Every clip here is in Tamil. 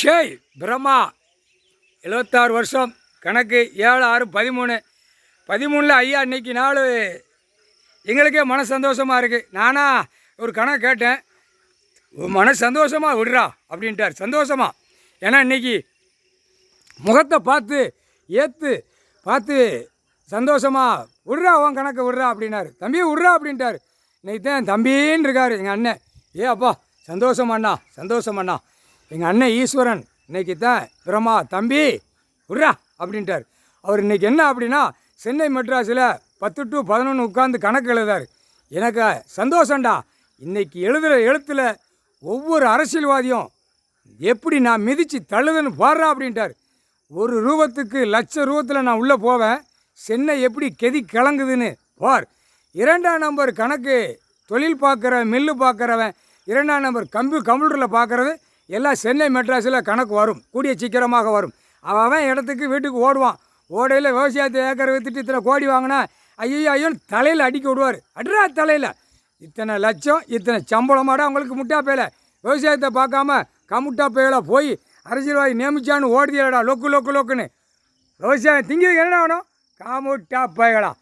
ஷேய் பிரம்மா 76 வருஷம் கணக்கு 7/6/13 13ல் ஐயா இன்னைக்கு நாள் எங்களுக்கே மன சந்தோஷமாக இருக்குது. நானா ஒரு கணக்கு கேட்டேன், மன சந்தோஷமாக விடுறா அப்படின்ட்டார். சந்தோஷமா, ஏன்னா இன்றைக்கி முகத்தை பார்த்து பார்த்து சந்தோஷமாக விட்றா உன் கணக்கை விட்றா அப்படின்னாரு. தம்பி விட்றா அப்படின்ட்டார். இன்னைக்கு தான் தம்பின்னு இருக்கார் எங்கள் அண்ணன். அப்பா சந்தோஷம் அண்ணா. எங்கள் அண்ணன் ஈஸ்வரன் இன்றைக்கி தான் பிரம்மா தம்பி விட்றா அப்படின்ட்டார். அவர் இன்றைக்கி என்ன அப்படின்னா சென்னை மெட்ராஸில் 10 to 11 உட்காந்து கணக்கு எழுதார். எனக்கு சந்தோஷம்டா. இன்றைக்கி எழுதுகிற எழுத்தில் ஒவ்வொரு அரசியல்வாதியும் எப்படி நான் மிதித்து தள்ளுதுன்னு பாடுறா அப்படின்ட்டார். ஒரு ரூபத்துக்கு லட்ச ரூபத்தில் நான் உள்ளே போவேன். சென்னை எப்படி கெதி கிளங்குதுன்னு பார். 2ஆம் நம்பர் கணக்கு தொழில் பார்க்குறவன், மில்லு பார்க்குறவன், 2ஆம் நம்பர் கம்ப்யூட்டரில் பார்க்குறது எல்லாம் சென்னை மெட்ராஸில் கணக்கு வரும், கூடிய சீக்கிரமாக வரும். அவன் இடத்துக்கு வீட்டுக்கு ஓடுவான். ஓடையில் விவசாயத்தை ஏக்கரை விற்றுட்டு இத்தனை கோடி வாங்கினா ஐயோன்னு தலையில் அடிக்க விடுவார். அட்ரா தலையில் இத்தனை லட்சம் இத்தனை சம்பளமாட அவங்களுக்கு முட்டா பேல விவசாயத்தை பார்க்காம கமுட்டா பேல போய் அரசியல்வாதி நியமிச்சான்னு ஓடுதியலடா லொக்குன்னு. விவசாயம் திங்கிறது என்ன ஆகணும்? காமுட்டா பயலா.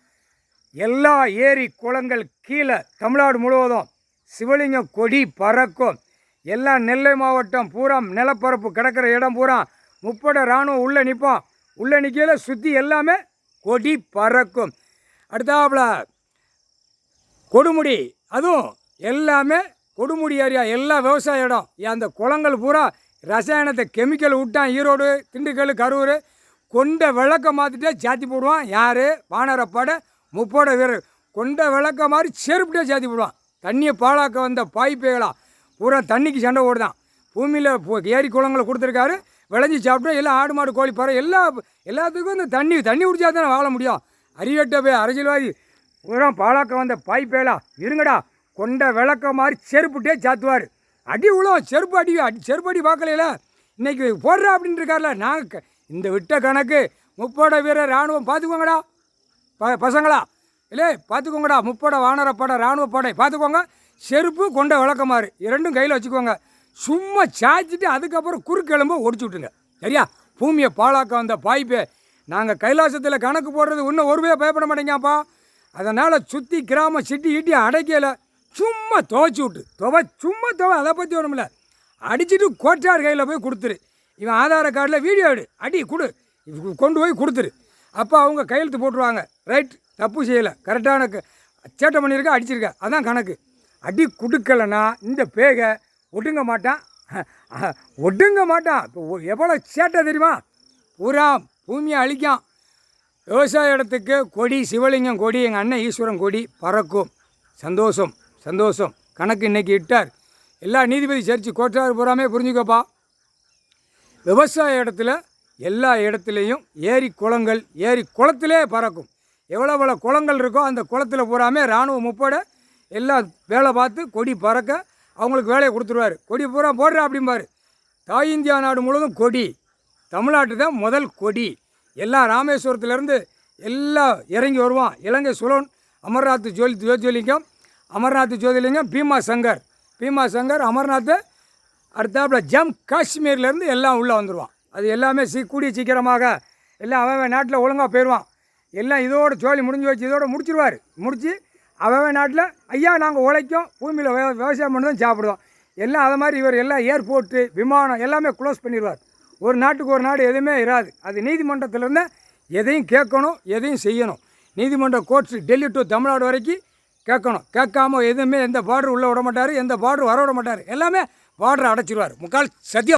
எல்லா ஏரி குளங்கள் கீழே தமிழ்நாடு முழுவதும் சிவலிங்கம் கொடி பறக்கும். எல்லாம் நெல்லை மாவட்டம் பூரா நிலப்பரப்பு கிடக்கிற இடம் பூரா முப்படை இராணுவம் உள்ளே நிற்போம். உள்ளே நிற்கையில் சுற்றி எல்லாமே கொடி பறக்கும். அடுத்தாப்புல கொடுமுடி, அதுவும் எல்லாமே கொடுமுடி ஏரியா, எல்லா விவசாய இடம். அந்த குளங்கள் பூரா ரசாயனத்தை கெமிக்கல் விட்டான். ஈரோடு, திண்டுக்கல், கரூர் கொண்ட விளக்க மாற்றிட்டே சாத்தி போடுவான். யார்? வானரப்படை முப்போட வீரர் கொண்ட விளக்க மாதிரி செருப்பிட்டே சாத்தி போடுவான். தண்ணியை பாழாக்க வந்த பாய்ப்பைகளா பூரா தண்ணிக்கு சண்டை ஓடுதான். பூமியில் ஏரி குளங்களை கொடுத்துருக்காரு. விளைஞ்சி சாப்பிட்டா எல்லாம் ஆடு மாடு கோழி பறவை எல்லாத்துக்கும் இந்த தண்ணி குடிச்சா தானே வாழ முடியும். அறிவட்ட போய் அரசியல்வாதி பூரா பாழாக்க வந்த பாய்ப்பேலா இருங்கடா கொண்ட விளக்க மாதிரி செருப்புட்டே சாத்துவார். அடி உழவும் செருப்பு அடி பார்க்கல. இன்றைக்கி போடுறா அப்படின்ட்டு இருக்கார்ல. நாங்கள் இந்த விட்ட கணக்கு முப்போட வீரர் இராணுவம் பார்த்துக்கோங்கடா பசங்களா, இல்லை பார்த்துக்கோங்கடா. முப்படை வானரப்படை இராணுவ படை பார்த்துக்கோங்க. செருப்பு கொண்ட விளக்கமாறு இரண்டும் கையில் வச்சுக்கோங்க. சும்மா சாய்ச்சிட்டு அதுக்கப்புறம் குறுக்கெலும்பு ஒடிச்சு விட்டுங்க. சரியா? பூமியை பாழாக்க வந்த பாய்ப்பே. நாங்கள் கைலாசத்தில் கணக்கு போடுறது இன்னும் ஒரு பேர் பயப்பட மாட்டேங்கப்பா. அதனால் சுற்றி கிராமம் சிட்டி ஈட்டி அடைக்கலை. சும்மா துவைச்சி விட்டு சும்மா அதை பற்றி ஒன்றுமில்ல. அடிச்சுட்டு கோட்டார் கையில் போய் கொடுத்துரு. இவன் ஆதார கார்டில் வீடியோ அடி கொடு, கொண்டு போய் கொடுத்துரு. அப்போ அவங்க கையெழுத்து போட்டுருவாங்க. ரைட், தப்பு செய்யலை, கரெக்டான சேட்டை பண்ணியிருக்க, அடிச்சிருக்க, அதான் கணக்கு. அடி கொடுக்கலைன்னா இந்த பேகை ஒடுங்க மாட்டான். இப்போ எவ்வளோ சேட்டை தெரியுமா? பூரா பூமியை அழிக்கான். விவசாய இடத்துக்கு கொடி சிவலிங்கம் கொடி, எங்கள் அண்ணன் ஈஸ்வரன் கொடி பறக்கும். சந்தோஷம் கணக்கு இன்றைக்கி இட்டார். எல்லா நீதிபதி சர்ச்சு கோட்டார் பூராமே புரிஞ்சுக்கப்பா. விவசாய இடத்துல எல்லா இடத்துலையும் ஏரி குளத்திலே பறக்கும். எவ்வளோ குளங்கள் இருக்கோ அந்த குளத்தில் பூராமே இராணுவ முப்படை எல்லாம் வேலை பார்த்து கொடி பறக்க அவங்களுக்கு வேலையை கொடுத்துருவார். கொடி பூரா போடுறா அப்படிம்பார். தாய் இந்தியா நாடு முழுவதும் கொடி. தமிழ்நாட்டு தான் முதல் கொடி. எல்லாம் ராமேஸ்வரத்துலேருந்து எல்லாம் இறங்கி வருவான். இலங்கை சுலோன், அமர்நாத் ஜோதிலிங்கம், பீமா சங்கர் அமர்நாத். அடுத்தாப்புல காஷ்மீர்லேருந்து எல்லாம் உள்ளே வந்துடுவான். அது எல்லாமே கூடிய சீக்கிரமாக எல்லாம் அவன் நாட்டில் ஒழுங்காக போயிடுவான். எல்லாம் இதோட ஜோலி முடிஞ்சு வச்சு இதோட முடித்து அவன் நாட்டில் ஐயா நாங்கள் உழைக்கும், பூமியில் விவசாயம் பண்ணி தான் சாப்பிடுவோம். எல்லாம் அதை மாதிரி இவர் எல்லாம் ஏர்போர்ட்டு விமானம் எல்லாமே க்ளோஸ் பண்ணிடுவார். ஒரு நாட்டுக்கு ஒரு நாடு எதுவுமே இராது. அது நீதிமன்றத்திலேருந்து எதையும் கேட்கணும், எதையும் செய்யணும். நீதிமன்ற கோர்ட்ஸ் டெல்லி டு தமிழ்நாடு வரைக்கும் கேட்கணும். கேட்காம எதுவுமே எந்த பார்டர் உள்ளே விட மாட்டார், எந்த பார்டர் வர விட மாட்டார். எல்லாமே பார்டரை அடைச்சிடுவார். முக்கால் சத்தியம்.